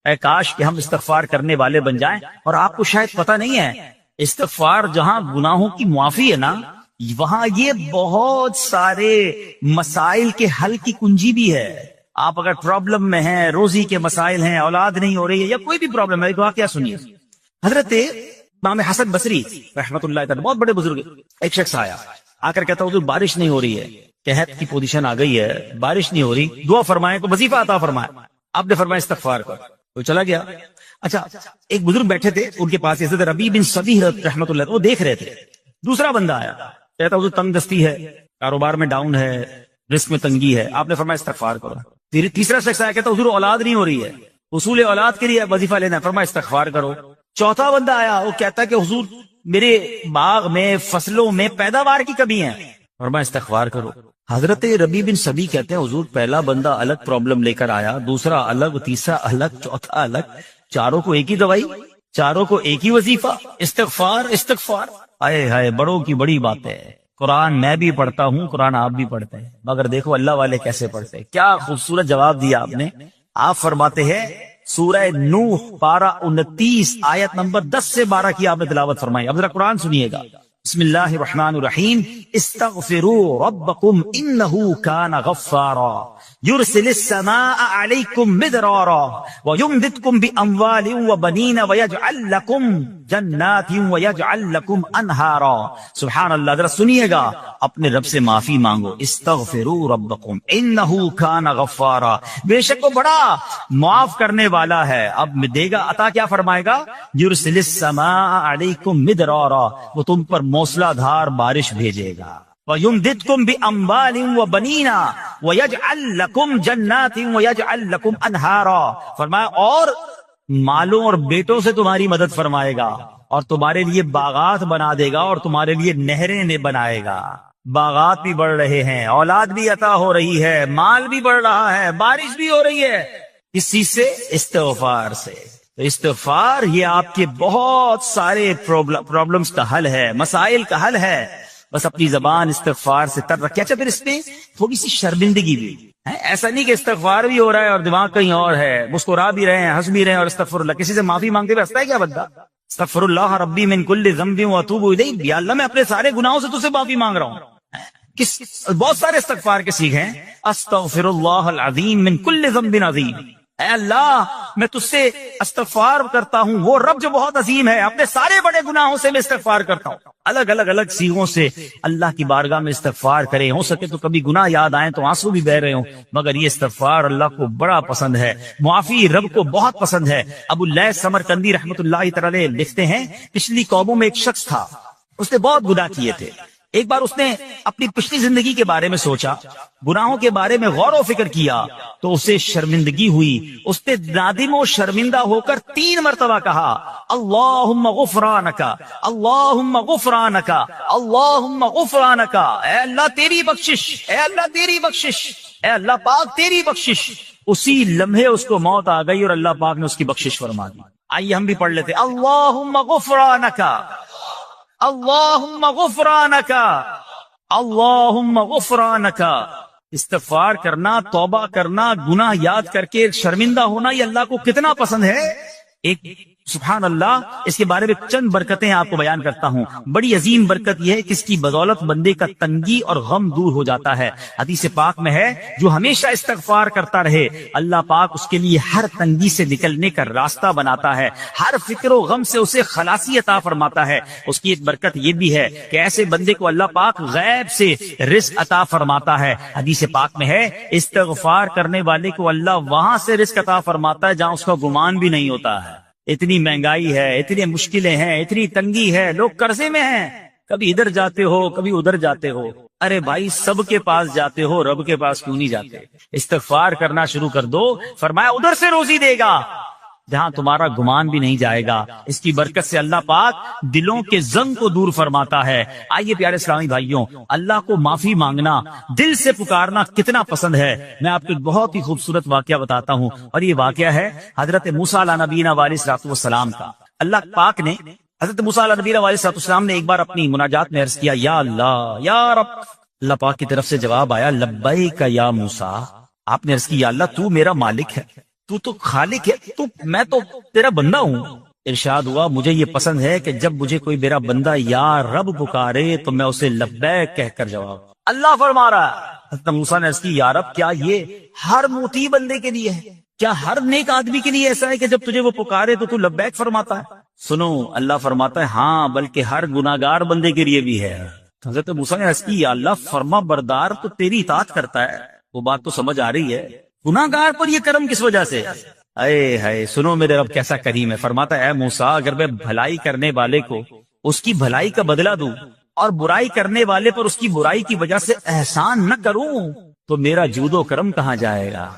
اے کاش کہ ہم استغفار کرنے والے بن جائیں. اور آپ کو شاید پتہ نہیں ہے، استغفار جہاں گناہوں کی معافی ہے نا، وہاں یہ بہت سارے مسائل کے حل کی کنجی بھی ہے. آپ اگر پرابلم میں ہیں، روزی کے مسائل ہیں، اولاد نہیں ہو رہی ہے، یا کوئی بھی پرابلم ہے، ایک واقعہ سنیے. حضرت امام حسن بصری رحمۃ اللہ تعالی، بہت بڑے بزرگ، ایک شخص آیا، آ کر کہتا حضور بارش نہیں ہو رہی ہے، قحط کی پوزیشن آ گئی ہے، بارش نہیں ہو رہی، دعا فرمائیں، کو وظیفہ عطا فرمائیں. آپ نے فرمایا استغفار کر، تو چلا گیا. اچھا، ایک بزرگ بیٹھے تھے ان کے پاس، حضرت ربیع بن صبیح رحمۃ اللہ، وہ دیکھ رہے تھے. دوسرا بندہ آیا، کہتا حضور تنگ دستی ہے، کاروبار میں ڈاؤن ہے، رزق میں تنگی ہے. آپ نے فرمایا استغفار کرو. تیسرا شخص آیا، کہتا حضور اولاد نہیں ہو رہی ہے، حصول اولاد کے لیے وظیفہ لینا ہے. فرمایا استغفار کرو. چوتھا بندہ آیا، وہ کہتا کہ حضور میرے باغ میں، فصلوں میں پیداوار کی کمی ہے. فرمایا استغفار کرو. حضرت ربیع بن صبیح کہتے ہیں حضور پہلا بندہ الگ پرابلم لے کر آیا، دوسرا الگ، تیسرا الگ، چوتھا الگ، چاروں کو ایک ہی دوائی، چاروں کو ایک ہی وظیفہ، استغفار استغفار. آئے ہائے، بڑوں کی بڑی بات ہے. قرآن میں بھی پڑھتا ہوں، قرآن آپ بھی پڑھتے ہیں، مگر دیکھو اللہ والے کیسے پڑھتے ہیں. کیا خوبصورت جواب دیا آپ نے. آپ فرماتے ہیں سورہ نوح پارہ 29 آیت نمبر 10 سے 12 کی آپ نے تلاوت فرمائی. اب ذرا قرآن سنیے گا. بسم اللہ الرحمن الرحیم. استغفروا ربکم انہ کان غفارا یرسل السماء علیکم مدرارا ویمددکم باموال وبنین ویجعل لکم جنات ویجعل لکم انہارا. سبحان اللہ. ذرا سنیے گا، اپنے رب سے معافی مانگو. استغفروا ربکم انہ کان غفارا، بے شک وہ بڑا معاف کرنے والا ہے. اب دے گا عطا، کیا فرمائے گا؟ یرسل السماء علیکم مدرارا، وہ تم پر موسلا دھار بارش بھیجے گا. وَيُمْدِدْكُمْ بِأَمْوَالٍ وَبَنِينَ وَيَجْعَلْ لَكُمْ جَنَّاتٍ وَيَجْعَلْ لَكُمْ أَنْهَارًا. فرمایا اور مالوں اور بیٹوں سے تمہاری مدد فرمائے گا، اور تمہارے لیے باغات بنا دے گا، اور تمہارے لیے نہریں بنائے گا. باغات بھی بڑھ رہے ہیں، اولاد بھی عطا ہو رہی ہے، مال بھی بڑھ رہا ہے، بارش بھی ہو رہی ہے. اس چیز سے، استغفار سے. استغفار یہ آپ کے بہت سارے پرابلمز کا حل ہے، مسائل کا حل ہے. بس اپنی زبان استغفار سے تر رکھے. اچھا، پھر اس میں تھوڑی سی شرمندگی بھی ہے. ایسا نہیں کہ استغفار بھی ہو رہا ہے اور دماغ کہیں اور ہے، مسکرا بھی رہے ہیں، ہنس بھی رہے ہیں، اور استغفر اللہ، کسی سے معافی مانگتے ہوئے ہنستا ہے کیا بندہ؟ استغفر اللہ ربی من کل ذنب واتوب الیہ، یا اللہ میں اپنے سارے گناہوں سے تجھ سے معافی مانگ رہا ہوں. بہت سارے استغفار کے سیکھ ہیں. استغفر اللہ العظیم من کل ذنب عظیم، اے اللہ میں تجھ سے استغفار کرتا ہوں، وہ رب جو بہت عظیم ہے، اپنے سارے بڑے گناہوں سے میں استغفار کرتا ہوں. الگ الگ سیغوں سے اللہ کی بارگاہ میں استغفار کریں. ہو سکے تو کبھی گناہ یاد آئیں تو آنسو بھی بہ رہے ہوں، مگر یہ استغفار اللہ کو بڑا پسند ہے، معافی رب کو بہت پسند ہے. ابو اللیث سمرقندی رحمۃ اللہ تعالی لکھتے ہیں پچھلی قوموں میں ایک شخص تھا، اس نے بہت گناہ کیے تھے. ایک بار اس نے اپنی پچھلی زندگی کے بارے میں سوچا، گناہوں کے بارے میں غور و فکر کیا، تو اسے شرمندگی ہوئی. اس نے نادم و شرمندہ ہو کر 3 مرتبہ کہا اللہم غفرانک، اللہم غفرانک، اللہم غفرانک. اے اللہ تیری بخشش، اے اللہ تیری بخشش، اے اللہ پاک تیری بخشش. اسی لمحے اس کو موت آ گئی اور اللہ پاک نے اس کی بخشش فرما دی. آئیے ہم بھی پڑھ لیتے اللہم غفرانک، اللہم غفرانک، اللہم غفرانک. استغفار کرنا، توبہ کرنا، گناہ یاد کر کے شرمندہ ہونا، یہ اللہ کو کتنا پسند ہے. ایک سبحان اللہ، اس کے بارے میں چند برکتیں آپ کو بیان کرتا ہوں. بڑی عظیم برکت یہ ہے کہ اس کی بدولت بندے کا تنگی اور غم دور ہو جاتا ہے. حدیث پاک میں ہے جو ہمیشہ استغفار کرتا رہے، اللہ پاک اس کے لیے ہر تنگی سے نکلنے کا راستہ بناتا ہے، ہر فکر و غم سے اسے خلاصی عطا فرماتا ہے. اس کی ایک برکت یہ بھی ہے کہ ایسے بندے کو اللہ پاک غیب سے رزق عطا فرماتا ہے. حدیث پاک میں ہے استغفار کرنے والے کو اللہ وہاں سے رزق عطا فرماتا ہے جہاں اس کا گمان بھی نہیں ہوتا ہے. اتنی مہنگائی ہے، اتنی مشکلیں ہیں، اتنی تنگی ہے، لوگ قرضے میں ہیں، کبھی ادھر جاتے ہو کبھی ادھر جاتے ہو. ارے بھائی سب کے پاس جاتے ہو، رب کے پاس کیوں نہیں جاتے؟ استغفار کرنا شروع کر دو، فرمایا ادھر سے روزی دے گا جہاں تمہارا گمان بھی نہیں جائے گا. اس کی برکت سے اللہ پاک دلوں کے زنگ کو دور فرماتا ہے. آئیے پیارے اسلامی بھائیوں، اللہ کو معافی مانگنا، دل سے پکارنا کتنا پسند ہے. میں آپ کو ایک بہت ہی خوبصورت واقعہ بتاتا ہوں، اور یہ واقعہ ہے حضرت موسیٰ علیہ نبینا علیہ الصلوۃ والسلام کا. اللہ پاک نے حضرت موسیٰ علیہ نبینا علیہ الصلوۃ والسلام نے ایک بار اپنی مناجات میں عرض کیا یا اللہ یا رب. اللہ پاک کی طرف سے جواب آیا لبیک یا موسیٰ. آپ نے عرض کی یا اللہ تو میرا مالک ہے، تو خالق ہے، میں تو تیرا بندہ ہوں۔ ارشاد ہوا مجھے یہ پسند ہے کہ جب مجھے کوئی میرا بندہ یا رب پکارے تو میں اسے لبیک کہہ کر جواب۔ اللہ فرما رہا ہے، حضرت موسیٰ نے عرض کی یا رب کیا یہ ہر موتی بندے کے لیے ہے؟ کیا ہر نیک آدمی کے لیے ایسا ہے کہ جب تجھے وہ پکارے تو لبیک فرماتا ہے؟ سنو، اللہ فرماتا ہے ہاں بلکہ ہر گناہگار بندے کے لیے بھی ہے۔ حضرت موسیٰ نے عرض کی یا اللہ فرما بردار تو تیری اطاعت کرتا ہے، وہ بات تو سمجھ آ رہی ہے، گناہگار پر یہ کرم کس وجہ سے؟ اے ہائے، سنو میرے رب کیسا کریم ہے۔ فرماتا ہے اے موسیٰ اگر میں بھلائی کرنے والے کو اس کی بھلائی کا بدلہ دوں اور برائی کرنے والے پر اس کی برائی کی وجہ سے احسان نہ کروں تو میرا جود و کرم کہاں جائے گا؟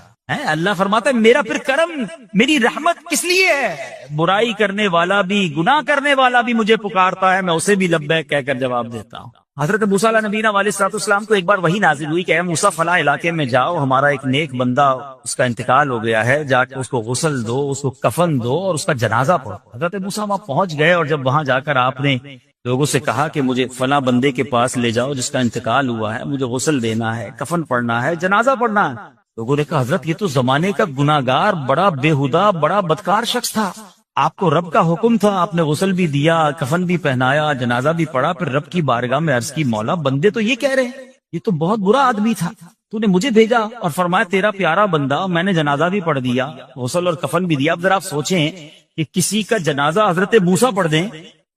اللہ فرماتا ہے میرا پھر کرم، میری رحمت کس لیے ہے؟ برائی کرنے والا بھی، گناہ کرنے والا بھی مجھے پکارتا ہے، میں اسے بھی لبیک کہہ کر جواب دیتا ہوں۔ حضرت موسیٰ علیہ نبینا علیہ الصلوۃ والسلام کو ایک بار وحی نازل ہوئی کہ اے موسیٰ فلاں علاقے میں جاؤ، ہمارا ایک نیک بندہ اس کا انتقال ہو گیا ہے، جا کے اس کو غسل دو، اس کو کفن دو اور اس کا جنازہ پڑھو۔ حضرت موسیٰ وہاں پہنچ گئے اور جب وہاں جا کر آپ نے لوگوں سے کہا کہ مجھے فلاں بندے کے پاس لے جاؤ جس کا انتقال ہوا ہے، مجھے غسل دینا ہے، کفن پڑھنا ہے، جنازہ پڑھنا ہے، لوگوں نے کہا حضرت یہ تو زمانے کا گناہگار، بڑا بےہودہ، بڑا بدکار شخص تھا، آپ کو رب کا حکم تھا، آپ نے غسل بھی دیا، کفن بھی پہنایا، جنازہ بھی پڑھا، پھر رب کی بارگاہ میں عرض کی مولا بندے تو یہ کہہ رہے ہیں یہ تو بہت برا آدمی تھا، تو نے مجھے بھیجا اور فرمایا تیرا پیارا بندہ، میں نے جنازہ بھی پڑھ دیا، غسل اور کفن بھی دیا۔ اب ذرا آپ سوچیں کہ کسی کا جنازہ حضرت موسیٰ پڑھ دیں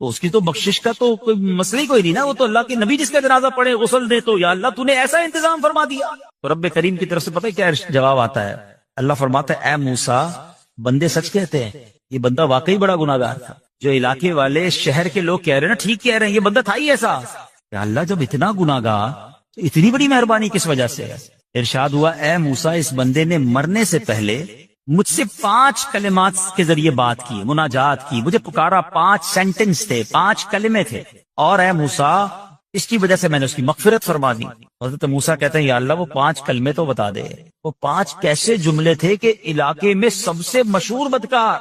تو اس کی تو بخشش کا تو کوئی مسئلہ ہی کوئی نہیں نا، وہ تو اللہ کے نبی جس کا جنازہ پڑھے غسل دے، تو یا اللہ تو نے ایسا انتظام فرما دیا۔ تو رب کریم کی طرف سے پتہ ہے کیا جواب آتا ہے؟ اللہ فرماتا ہے اے موسیٰ بندے سچ کہتے ہیں، یہ بندہ واقعی بڑا گناہگار تھا، جو علاقے والے شہر کے لوگ کہہ رہے ہیں نا ٹھیک کہہ رہے ہیں، یہ بندہ تھا ہی ایسا۔ یا اللہ جب اتنا گناہگار تو اتنی بڑی مہربانی کس وجہ سے؟ ارشاد ہوا اے موسیٰ اس بندے نے مرنے سے پہلے مجھ سے 5 کلمات کے ذریعے بات کی، مناجات کی، مجھے پکارا، 5 سینٹنس تھے، 5 کلمے تھے، اور اے موسیٰ اس کی وجہ سے میں نے اس کی مغفرت فرما دی۔ حضرت موسیٰ کہتے ہیں یا اللہ وہ 5 کلمے تو بتا دے، وہ 5 کیسے جملے تھے کہ علاقے میں سب سے مشہور بدکار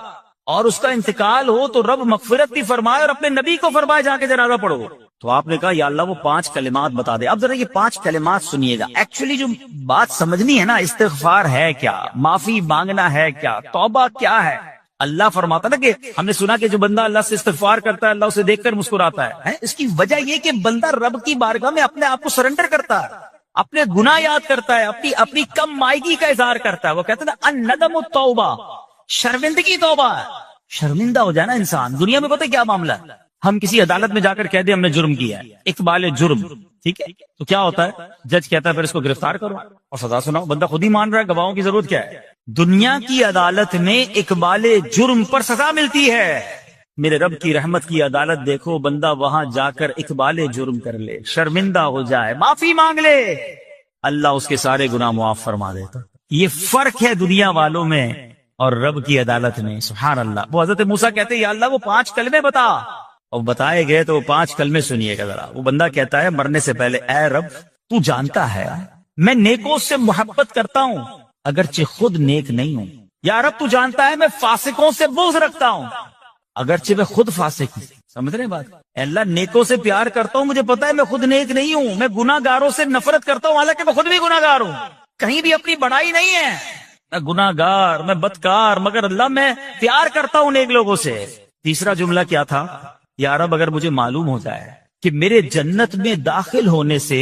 اور اس کا انتقال ہو تو رب مغفرت بھی فرمائے اور اپنے نبی کو فرمائے جا کے جنازہ پڑھو۔ تو آپ نے کہا یا اللہ وہ 5 کلمات بتا دے۔ اب ذرا یہ 5 کلمات سنیے گا، ایکچولی جو بات سمجھنی ہے نا، استغفار ہے کیا، معافی مانگنا ہے کیا، توبہ کیا ہے؟ اللہ فرماتا نا کہ ہم نے سنا کہ جو بندہ اللہ سے استغفار کرتا ہے اللہ اسے دیکھ کر مسکراتا ہے، اس کی وجہ یہ کہ بندہ رب کی بارگاہ میں اپنے آپ کو سرنڈر کرتا ہے، اپنے گناہ یاد کرتا ہے، اپنی کم مائگی کا اظہار کرتا ہے۔ وہ کہتے ہیں نا الندم التوبہ، شرمندگی توبہ ہے، شرمندہ ہو جائے نا انسان۔ دنیا میں پتہ کیا معاملہ ہے، ہم کسی عدالت میں جا کر کہہ دیں ہم نے جرم کیا ہے، اقبال جرم، ٹھیک ہے، تو کیا ہوتا ہے، جج کہتا ہے پھر اس کو گرفتار کرو اور سزا سناؤ، بندہ خود ہی مان رہا ہے، گواہوں کی ضرورت کیا ہے؟ دنیا کی عدالت میں اقبال جرم پر سزا ملتی ہے، میرے رب کی رحمت کی عدالت دیکھو، بندہ وہاں جا کر اقبال جرم کر لے، شرمندہ ہو جائے، معافی مانگ لے، اللہ اس کے سارے گناہ معاف فرما دیتا۔ یہ فرق ہے دنیا والوں میں اور رب کی عدالت میں، سبحان اللہ۔ وہ حضرت موسیٰ کہتے ہیں یا اللہ وہ 5 کلمے بتا، اور بتائے گئے تو وہ 5 کلمے سنیے گا ذرا۔ وہ بندہ کہتا ہے مرنے سے پہلے اے رب تو جانتا ہے میں نیکوں سے محبت کرتا ہوں اگرچہ خود نیک نہیں ہوں، یا رب تو جانتا ہے میں فاسقوں سے بغض رکھتا ہوں اگرچہ میں خود فاسق ہوں۔ سمجھ رہے ہیں بات؟ اے اللہ نیکوں سے پیار کرتا ہوں، مجھے پتا ہے میں خود نیک نہیں ہوں، میں گناہ گاروں سے نفرت کرتا ہوں حالانکہ میں خود بھی گناہ گار ہوں، کہیں بھی اپنی بڑائی نہیں ہے، میں گناہ گار، میں بدکار، مگر اللہ میں پیار کرتا ہوں نیک لوگوں سے۔ تیسرا جملہ کیا تھا؟ یا رب اگر مجھے معلوم ہو جائے کہ میرے جنت میں داخل ہونے سے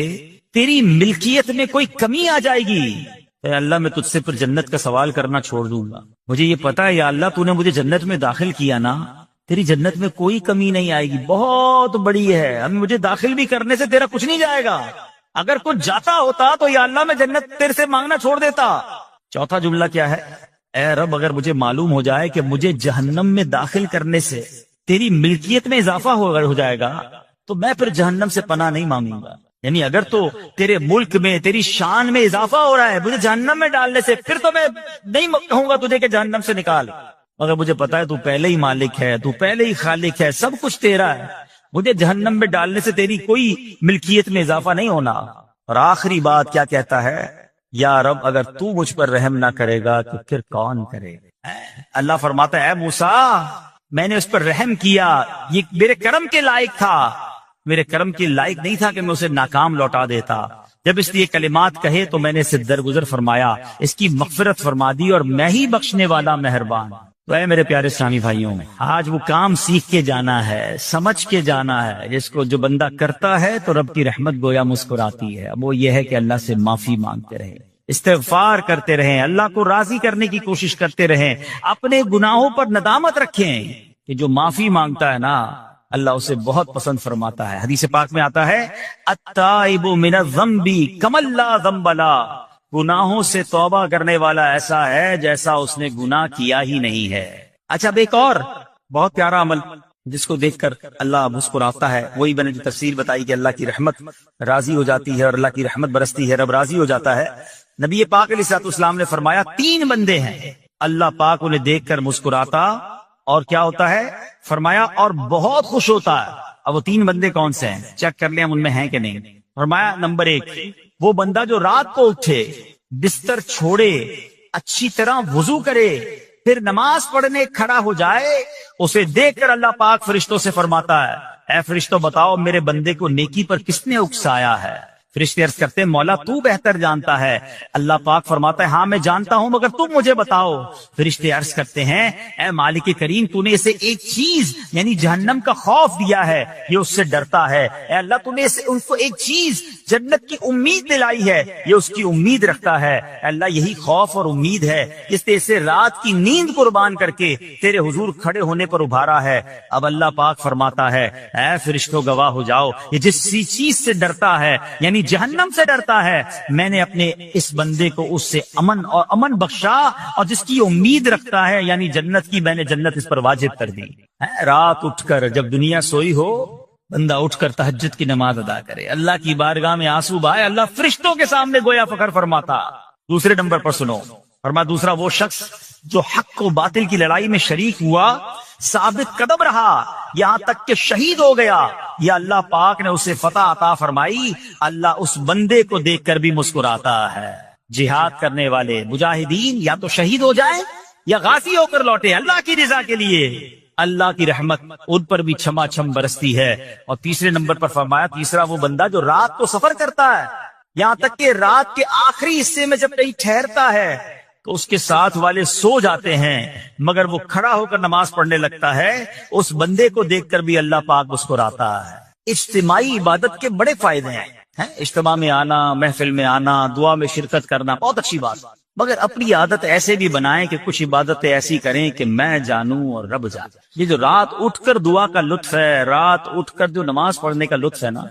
تیری ملکیت میں کوئی کمی آ جائے گی، اے اللہ میں تجھ سے پھر جنت کا سوال کرنا چھوڑ دوں گا۔ مجھے یہ پتا ہے یا اللہ تو نے مجھے جنت میں داخل کیا نا، تیری جنت میں کوئی کمی نہیں آئے گی، بہت بڑی ہے، ہم مجھے داخل بھی کرنے سے تیرا کچھ نہیں جائے گا، اگر کچھ جاتا ہوتا تو یا اللہ میں جنت تیرے سے مانگنا چھوڑ دیتا۔ چوتھا جملہ کیا ہے؟ اے رب اگر مجھے معلوم ہو جائے کہ مجھے جہنم میں داخل کرنے سے تیری ملکیت میں اضافہ ہو جائے گا تو میں پھر جہنم سے پناہ نہیں مانگوں گا، یعنی اگر تو تیرے ملک میں تیری شان میں اضافہ ہو رہا ہے مجھے جہنم میں ڈالنے سے، پھر تو میں نہیں کہوں گا تجھے کہ جہنم سے نکال، مگر مجھے پتا ہے تو پہلے ہی مالک ہے، تو پہلے ہی خالق ہے، سب کچھ تیرا ہے، مجھے جہنم میں ڈالنے سے تیری کوئی ملکیت میں اضافہ نہیں ہونا۔ اور آخری بات کیا کہتا ہے؟ یا رب اگر تو مجھ پر رحم نہ کرے گا تو پھر کون کرے گا؟ اللہ فرماتا ہے اے موسیٰ میں نے اس پر رحم کیا، یہ میرے کرم کے لائق تھا، میرے کرم کے لائق نہیں تھا کہ میں اسے ناکام لوٹا دیتا، جب اس لیے کلمات کہے تو میں نے اسے درگزر فرمایا، اس کی مغفرت فرما دی، اور میں ہی بخشنے والا مہربان۔ تو اے میرے پیارے اسلامی بھائیوں، آج وہ کام سیکھ کے جانا ہے، سمجھ کے جانا ہے، جس کو جو بندہ کرتا ہے تو رب کی رحمت گویا مسکراتی ہے۔ اب وہ یہ ہے کہ اللہ سے معافی مانگتے رہے، استغفار کرتے رہیں، اللہ کو راضی کرنے کی کوشش کرتے رہیں، اپنے گناہوں پر ندامت رکھیں کہ جو معافی مانگتا ہے نا اللہ اسے بہت پسند فرماتا ہے۔ حدیث پاک میں آتا ہے التائب من الذنب کمن لا ذنب له، گناہوں سے توبہ کرنے والا ایسا ہے جیسا اس نے گناہ کیا ہی نہیں ہے۔ اچھا، اب ایک اور بہت پیارا عمل جس کو دیکھ کر اللہ مسکراتا ہے، وہی میں نے جو تفسیر بتائی کہ اللہ کی رحمت راضی ہو جاتی ہے اور اللہ کی رحمت برستی ہے، رب راضی ہو جاتا ہے۔ نبی پاک علیہ الصلوۃ والسلام نے فرمایا 3 بندے ہیں اللہ پاک انہیں دیکھ کر مسکراتا اور کیا ہوتا ہے، فرمایا اور بہت خوش ہوتا ہے۔ اب وہ 3 بندے کون سے ہیں، چیک کر لیں ہم ان میں ہیں کہ نہیں۔ فرمایا نمبر 1، وہ بندہ جو رات کو اٹھے، بستر چھوڑے، اچھی طرح وضو کرے، پھر نماز پڑھنے کھڑا ہو جائے، اسے دیکھ کر اللہ پاک فرشتوں سے فرماتا ہے اے فرشتوں بتاؤ میرے بندے کو نیکی پر کس نے اکسایا ہے۔ فرشتے عرض کرتے ہیں مولا تو بہتر جانتا ہے۔ اللہ پاک فرماتا ہے ہاں میں جانتا ہوں مگر تم مجھے بتاؤ۔ فرشتے عرض کرتے ہیں اے مالک کریم تو نے اسے ایک چیز یعنی جہنم کا خوف دیا ہے، یہ اس سے ڈرتا ہے۔ اے اللہ تو نے ان کو ایک چیز جنت کی امید دلائی ہے، یہ اس کی امید رکھتا ہے۔ اے اللہ یہی خوف اور امید ہے جس نے اسے رات کی نیند قربان کر کے تیرے حضور کھڑے ہونے پر ابھارا ہے۔ اب اللہ پاک فرماتا ہے اے فرشتوں گواہ ہو جاؤ، یہ جس چیز سے ڈرتا ہے یعنی جہنم سے ڈرتا ہے، میں نے اپنے اس بندے کو اس سے امن بخشا، اور جس کی امید رکھتا ہے یعنی جنت کی، میں نے جنت اس پر واجب کر دی۔ رات اٹھ کر جب دنیا سوئی ہو بندہ اٹھ کر تہجد کی نماز ادا کرے، اللہ کی بارگاہ میں آنسو بہائے، اللہ فرشتوں کے سامنے گویا فخر فرماتا۔ دوسرے نمبر پر سنو، فرمایا دوسرا وہ شخص جو حق و باطل کی لڑائی میں شریک ہوا، ثابت قدم رہا یہاں تک کہ شہید ہو گیا، یا اللہ پاک نے اسے فتح عطا فرمائی، اللہ اس بندے کو دیکھ کر بھی مسکراتا ہے۔ جہاد کرنے والے مجاہدین یا تو شہید ہو جائیں یا غازی ہو کر لوٹے اللہ کی رضا کے لیے، اللہ کی رحمت ان پر بھی چھما چھم برستی ہے۔ اور تیسرے نمبر پر فرمایا تیسرا وہ بندہ جو رات کو سفر کرتا ہے، یہاں تک کہ رات کے آخری حصے میں جب کہیں ٹھہرتا ہے تو اس کے ساتھ والے سو جاتے ہیں مگر وہ کھڑا ہو کر نماز پڑھنے لگتا ہے، اس بندے کو دیکھ کر بھی اللہ پاک مسکراتا ہے۔ اجتماعی عبادت کے بڑے فائدے ہیں، اجتماع میں آنا، محفل میں آنا، دعا میں شرکت کرنا بہت اچھی بات، مگر اپنی عادت ایسے بھی بنائیں کہ کچھ عبادتیں ایسی کریں کہ میں جانوں اور رب جانے۔ یہ جو رات اٹھ کر دعا کا لطف ہے، رات اٹھ کر جو نماز پڑھنے کا لطف ہے نا،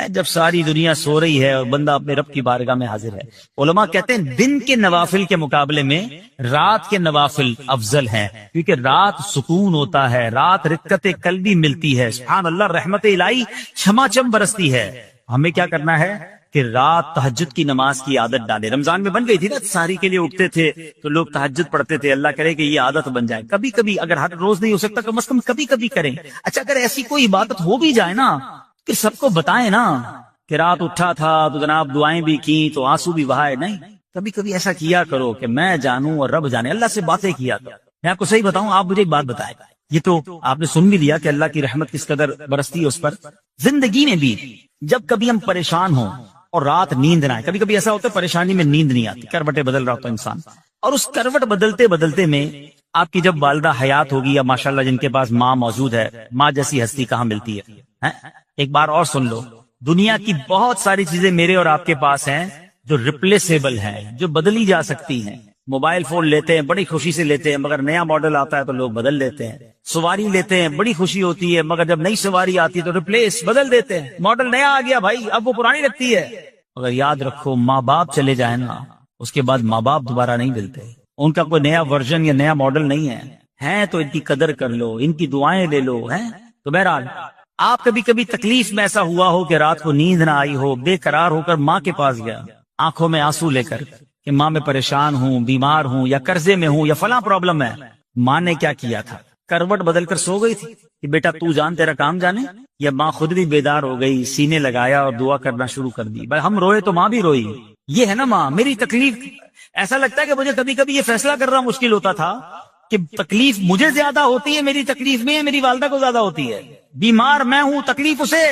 جب ساری دنیا سو رہی ہے اور بندہ اپنے رب کی بارگاہ میں حاضر ہے۔ علماء کہتے ہیں دن کے نوافل کے مقابلے میں رات کے نوافل افضل ہیں، کیونکہ رات سکون ہوتا ہے، رات رقت قلبی ملتی ہے، سبحان اللہ، رحمت الہی چھما چھم برستی ہے۔ ہمیں کیا کرنا ہے کہ رات تہجد کی نماز کی عادت ڈالے۔ رمضان میں بن گئی تھی نا، سحری کے لیے اٹھتے تھے تو لوگ تہجد پڑھتے تھے، اللہ کرے کہ یہ عادت بن جائے۔ کبھی کبھی اگر ہر روز نہیں ہو سکتا کم از کم کبھی کبھی کریں۔ اچھا اگر ایسی کوئی عبادت ہو بھی جائے نا کہ سب کو بتائیں نا کہ رات اٹھا تھا تو جناب دعائیں بھی کی تو آنسو بھی بہائے، نہیں، کبھی کبھی ایسا کیا کرو کہ میں جانوں اور رب جانے، اللہ سے باتیں کیا کرو۔ میں آپ کو صحیح بتاؤں، آپ مجھے ایک بات بتائیں، یہ تو آپ نے سن بھی لیا کہ اللہ کی رحمت کس قدر برستی ہے اس پر۔ زندگی میں بھی جب کبھی ہم پریشان ہوں اور رات نیند نہ آئے، کبھی کبھی ایسا ہوتا ہے پریشانی میں نیند نہیں آتی، کروٹیں بدل رہا ہوتا ہے انسان، اور اس کروٹ بدلتے بدلتے میں آپ کی جب والدہ حیات ہوگی یا ماشاءاللہ جن کے پاس ماں موجود ہے، ماں جیسی ہستی کہاں ملتی ہے۔ ایک بار اور سن لو، دنیا کی بہت ساری چیزیں میرے اور آپ کے پاس ہیں جو ریپلیسیبل ہیں، جو بدلی جا سکتی ہیں۔ موبائل فون لیتے ہیں بڑی خوشی سے لیتے ہیں، مگر نیا ماڈل آتا ہے تو لوگ بدل لیتے ہیں۔ سواری لیتے ہیں بڑی خوشی ہوتی ہے، مگر جب نئی سواری آتی ہے تو ریپلیس بدل دیتے ہیں، ماڈل نیا آ گیا بھائی اب وہ پرانی لگتی ہے۔ مگر یاد رکھو ماں باپ چلے جائیں نا، اس کے بعد ماں باپ دوبارہ نہیں ملتے، ان کا کوئی نیا ورژن یا نیا ماڈل نہیں ہے تو ان کی قدر کر لو، ان کی دعائیں لے لو۔ تو بہرحال آپ کبھی کبھی تکلیف میں ایسا ہوا ہو کہ رات کو نیند نہ آئی ہو، بے قرار ہو کر ماں کے پاس گیا آنکھوں میں آنسو لے کر کہ ماں میں پریشان ہوں، بیمار ہوں، یا قرضے میں ہوں، یا فلاں پرابلم ہے۔ ماں نے کیا کیا تھا، کروٹ بدل کر سو گئی تھی کہ بیٹا تو جان تیرا کام جانے، یا ماں خود بھی بیدار ہو گئی، سینے لگایا اور دعا کرنا شروع کر دی۔ بھائی ہم روئے تو ماں بھی روئی، یہ ہے نا ماں۔ میری تکلیف، ایسا لگتا ہے کہ مجھے کبھی کبھی یہ فیصلہ کرنا مشکل ہوتا تھا کہ تکلیف مجھے زیادہ ہوتی ہے میری تکلیف میں، میری والدہ کو زیادہ ہوتی ہے۔ بیمار میں ہوں، تکلیف اسے،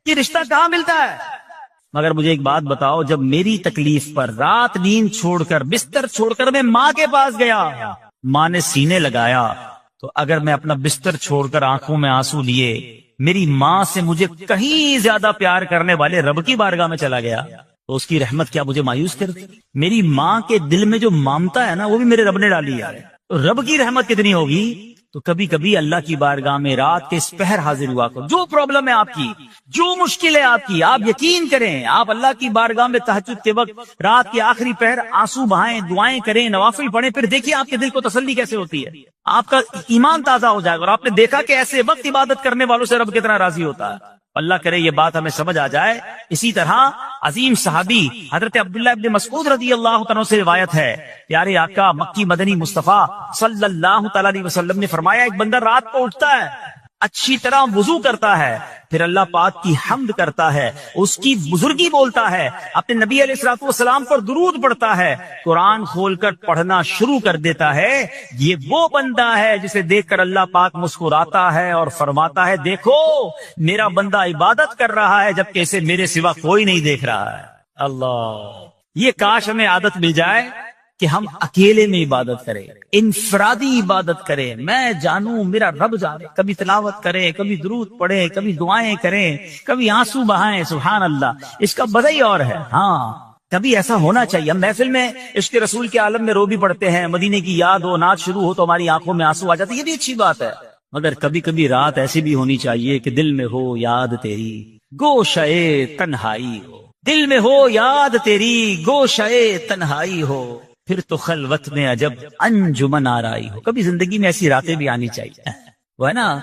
یہ رشتہ کہاں ملتا ہے؟ مگر مجھے ایک بات بتاؤ، جب میری تکلیف پر رات نیند چھوڑ کر بستر چھوڑ کر میں ماں کے پاس گیا، ماں نے سینے لگایا، تو اگر میں اپنا بستر چھوڑ کر آنکھوں میں آنسو لیے میری ماں سے مجھے کہیں زیادہ پیار کرنے والے رب کی بارگاہ میں چلا گیا، تو اس کی رحمت کیا مجھے مایوس کر دی؟ میری ماں کے دل میں جو ممتا ہے نا، وہ بھی میرے رب نے ڈالی ہے، تو رب کی رحمت کتنی ہوگی؟ تو کبھی کبھی اللہ کی بارگاہ میں رات کے اس پہر حاضر ہوا کرو، جو پرابلم ہے آپ کی، جو مشکل ہے آپ کی، آپ یقین کریں، آپ اللہ کی بارگاہ میں تہجد کے وقت رات کے آخری پہر آنسو بہائیں، دعائیں کریں، نوافل پڑھیں، پھر دیکھیے آپ کے دل کو تسلی کیسے ہوتی ہے، آپ کا ایمان تازہ ہو جائے گا، اور آپ نے دیکھا کہ ایسے وقت عبادت کرنے والوں سے رب کتنا راضی ہوتا ہے۔ اللہ کرے یہ بات ہمیں سمجھ آ جائے۔ اسی طرح عظیم صحابی حضرت عبداللہ ابن مسعود رضی اللہ تعالیٰ سے روایت ہے، پیارے آقا مکی مدنی مصطفیٰ صلی اللہ تعالیٰ علیہ وسلم نے فرمایا، ایک بندہ رات کو اٹھتا ہے، اچھی طرح وضو کرتا ہے، پھر اللہ پاک کی حمد کرتا ہے، اس کی بزرگی بولتا ہے، اپنے نبی علیہ الصلوۃ والسلام پر درود پڑھتا ہے، قرآن کھول کر پڑھنا شروع کر دیتا ہے، یہ وہ بندہ ہے جسے دیکھ کر اللہ پاک مسکراتا ہے اور فرماتا ہے، دیکھو میرا بندہ عبادت کر رہا ہے جبکہ اسے میرے سوا کوئی نہیں دیکھ رہا ہے۔ اللہ، یہ کاش ہمیں عادت مل جائے کہ ہم اکیلے میں عبادت کریں، انفرادی عبادت کریں، میں جانوں میرا رب جانے، کبھی تلاوت کریں، کبھی درود پڑھیں، کبھی دعائیں کریں، کبھی آنسو بہائیں، سبحان اللہ، اس کا مزہ ہی اور ہے۔ ہاں، کبھی ایسا ہونا چاہیے۔ ہم محفل میں عشق رسول کے عالم میں رو بھی پڑتے ہیں، مدینے کی یاد ہو، نعت شروع ہو تو ہماری آنکھوں میں آنسو آ جاتے، یہ بھی اچھی بات ہے، مگر کبھی کبھی رات ایسی بھی ہونی چاہیے کہ دل میں ہو یاد تیری گوشئے تنہائی ہو، دل میں ہو یاد تیری گوشئے تنہائی ہو، پھر تو خلوت میں عجب انجمن آرائی ہو۔ کبھی زندگی میں ایسی راتیں بھی آنی چاہیے، وہ ہے نا،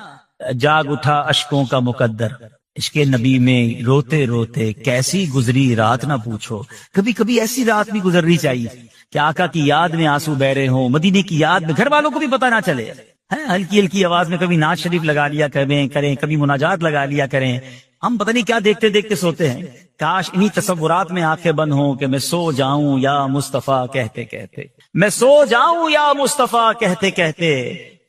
جاگ اٹھا اشکوں کا مقدر، عشق نبی میں روتے روتے کیسی گزری رات نہ پوچھو۔ کبھی کبھی ایسی رات بھی گزرنی چاہیے کہ آقا کی یاد میں آنسو بہ رہے ہوں، مدینے کی یاد میں، گھر والوں کو بھی پتہ نہ چلے، ہلکی ہلکی آواز میں کبھی نعت شریف لگا لیا کریں، کبھی مناجات لگا لیا کریں۔ ہم پتہ نہیں کیا دیکھتے دیکھتے سوتے ہیں، کاش انہی تصورات میں آنکھیں بند ہوں کہ میں سو جاؤں یا مصطفیٰ کہتے کہتے، میں سو جاؤں یا مصطفیٰ کہتے کہتے،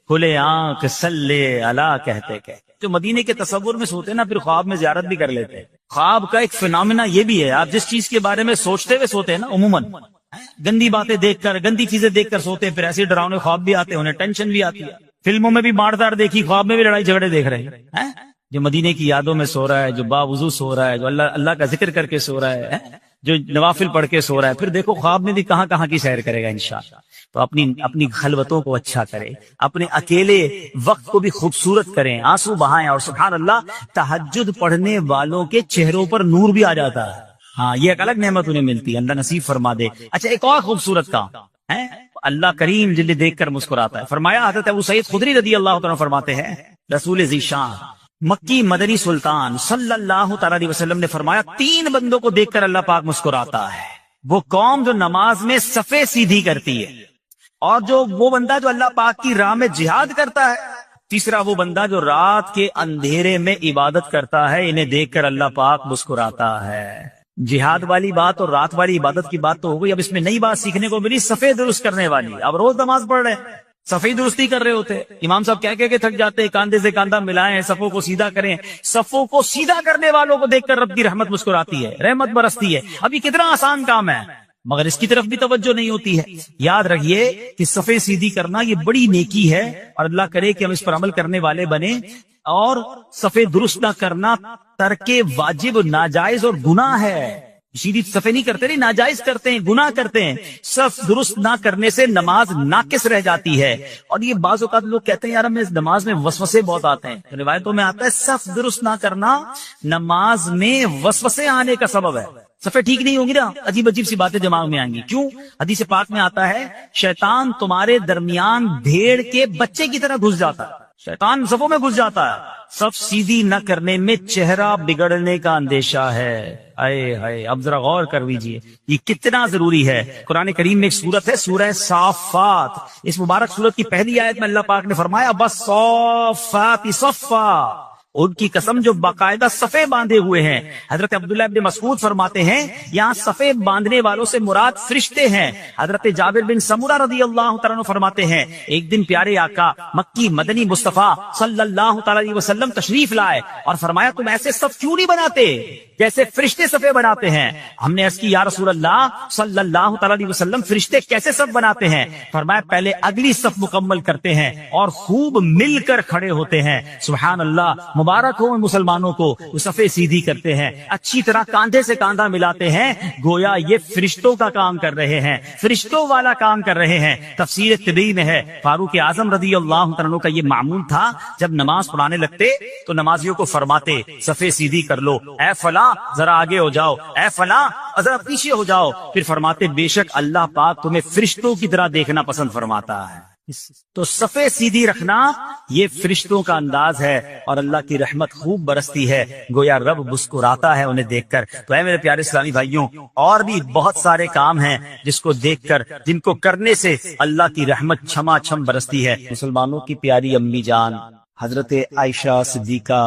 کھلے آنکھ صلی علی کہتے کہتے۔ جو مدینے کے تصور میں سوتے نا، پھر خواب میں زیارت بھی کر لیتے ہیں۔ خواب کا ایک فینومینا یہ بھی ہے، آپ جس چیز کے بارے میں سوچتے ہوئے سوتے ہیں نا، عموماً گندی باتیں دیکھ کر، گندی چیزیں دیکھ کر سوتے ہیں، پھر ایسے ڈراؤنے خواب بھی آتے ہیں، انہیں ٹینشن بھی آتی ہے۔ فلموں میں بھی ماردار دیکھی، خواب میں بھی لڑائی جھگڑے دیکھ رہے ہیں۔ جو مدینے کی یادوں میں سو رہا ہے، جو باوضو سو رہا ہے، جو اللہ کا ذکر کر کے سو رہا ہے، جو نوافل پڑھ کے سو رہا ہے، پھر دیکھو خواب میں بھی کہاں کہاں کی سیر کرے گا انشاءاللہ۔ تو اپنی خلوتوں کو اچھا کرے، اپنے اکیلے وقت کو بھی خوبصورت کریں، آنسو بہائیں، اور سبحان اللہ تہجد پڑھنے والوں کے چہروں پر نور بھی آ جاتا ہے۔ ہاں، یہ ایک الگ نعمت انہیں ملتی ہے، اللہ نصیب فرما دے۔ اچھا، ایک اور خوبصورت کام ہے، اللہ کریم جلے دیکھ کر مسکراتا ہے۔ فرمایا حضرت ابو سعید خدری رضی اللہ تعالیٰ فرماتے ہیں، رسول ذیشان مکی مدنی سلطان صلی اللہ تعالی علیہ وسلم نے فرمایا، 3 بندوں کو دیکھ کر اللہ پاک مسکراتا ہے۔ وہ قوم جو نماز میں صفیں سیدھی کرتی ہے، اور وہ بندہ جو اللہ پاک کی راہ میں جہاد کرتا ہے، تیسرا وہ بندہ جو رات کے اندھیرے میں عبادت کرتا ہے، انہیں دیکھ کر اللہ پاک مسکراتا ہے۔ جہاد والی بات اور رات والی عبادت کی بات تو ہو گئی، اب اس میں نئی بات سیکھنے کو ملی، صفیں درست کرنے والی۔ اب روز نماز پڑھ رہے ہیں، صفیں درستی کر رہے ہوتے، امام صاحب کہہ کے تھک جاتے ہیں، کاندھے سے کاندھا ملائیں، صفوں کو سیدھا کریں۔ صفوں کو سیدھا کرنے والوں کو دیکھ کر رب کی رحمت مسکراتی ہے، رحمت برستی ہے۔ اب یہ کتنا آسان کام ہے، مگر اس کی طرف بھی توجہ نہیں ہوتی ہے۔ یاد رکھیے کہ صفیں سیدھی کرنا یہ بڑی نیکی ہے، اور اللہ کرے کہ ہم اس پر عمل کرنے والے بنیں۔ اور صفیں درست نہ کرنا ترک واجب، ناجائز اور گناہ ہے۔ سیدھی صفیں نہیں کرتے، نہیں، ناجائز کرتے ہیں، گناہ کرتے ہیں۔ صف درست نہ کرنے سے نماز ناقص رہ جاتی ہے۔ اور یہ بعض اوقات لوگ کہتے ہیں یار ہمیں نماز میں وسوسے بہت آتے ہیں، روایتوں میں آتا ہے صف درست نہ کرنا نماز میں وسوسے آنے کا سبب ہے۔ صفیں ٹھیک نہیں ہوں گی نا، عجیب عجیب سی باتیں دماغ میں آئیں گی۔ کیوں؟ حدیث پاک میں آتا ہے، شیطان تمہارے درمیان بھیڑ کے بچے کی طرح گھس جاتا ہے، شیطان صفوں میں گھس جاتا ہے۔ صف سیدھی نہ کرنے میں چہرہ بگڑنے کا اندیشہ ہے۔ اے ہائے، اب ذرا غور کر لیجیے یہ کتنا ضروری ہے۔ قرآن کریم میں ایک سورت ہے، سورہ صافات، اس مبارک سورت کی پہلی آیت میں اللہ پاک نے فرمایا، بس صافات صفا، ان کی قسم جو باقاعدہ صفے باندھے ہوئے ہیں. حضرت عبداللہ ابن مسعود فرماتے ہیں یہاں صفے باندھنے والوں سے مراد فرشتے ہیں. حضرت جابر بن سمرہ رضی اللہ تعالیٰ عنہ فرماتے ہیں ایک دن پیارے آقا مکی مدنی مصطفیٰ صلی اللہ تعالیٰ علیہ وسلم تشریف لائے اور فرمایا تم ایسے صف کیوں نہیں بناتے جیسے فرشتے صفے بناتے ہیں. ہم نے عرض کی یا رسول اللہ صلی اللہ تعالیٰ علیہ وسلم فرشتے کیسے صف بناتے ہیں؟ فرمایا پہلے اگلی صف مکمل کرتے ہیں اور خوب مل کر کھڑے ہوتے ہیں. سبحان اللہ، مبارک ہو مسلمانوں کو، وہ صفے سیدھی کرتے ہیں، اچھی طرح کاندھے سے کاندھا ملاتے ہیں، گویا یہ فرشتوں کا کام کر رہے ہیں، فرشتوں والا کام کر رہے ہیں. تفسیر طبی میں ہے فاروق اعظم رضی اللہ عنہ کا یہ معمول تھا، جب نماز پڑھانے لگتے تو نمازیوں کو فرماتے صفے سیدھی کر لو، اے فلاں ذرا آگے ہو جاؤ، اے فلاں ذرا پیچھے ہو جاؤ. پھر فرماتے بے شک اللہ پاک تمہیں فرشتوں کی طرح دیکھنا پسند فرماتا ہے. تو صفے سیدھی رکھنا یہ فرشتوں کا انداز ہے اور اللہ کی رحمت خوب برستی ہے، گویا رب مسکراتا ہے انہیں دیکھ کر. تو اے میرے پیارے اسلامی بھائیوں، اور بھی بہت سارے کام ہیں جس کو دیکھ کر، جن کو کرنے سے اللہ کی رحمت چھما چھم برستی ہے. مسلمانوں کی پیاری امی جان حضرت عائشہ صدیقہ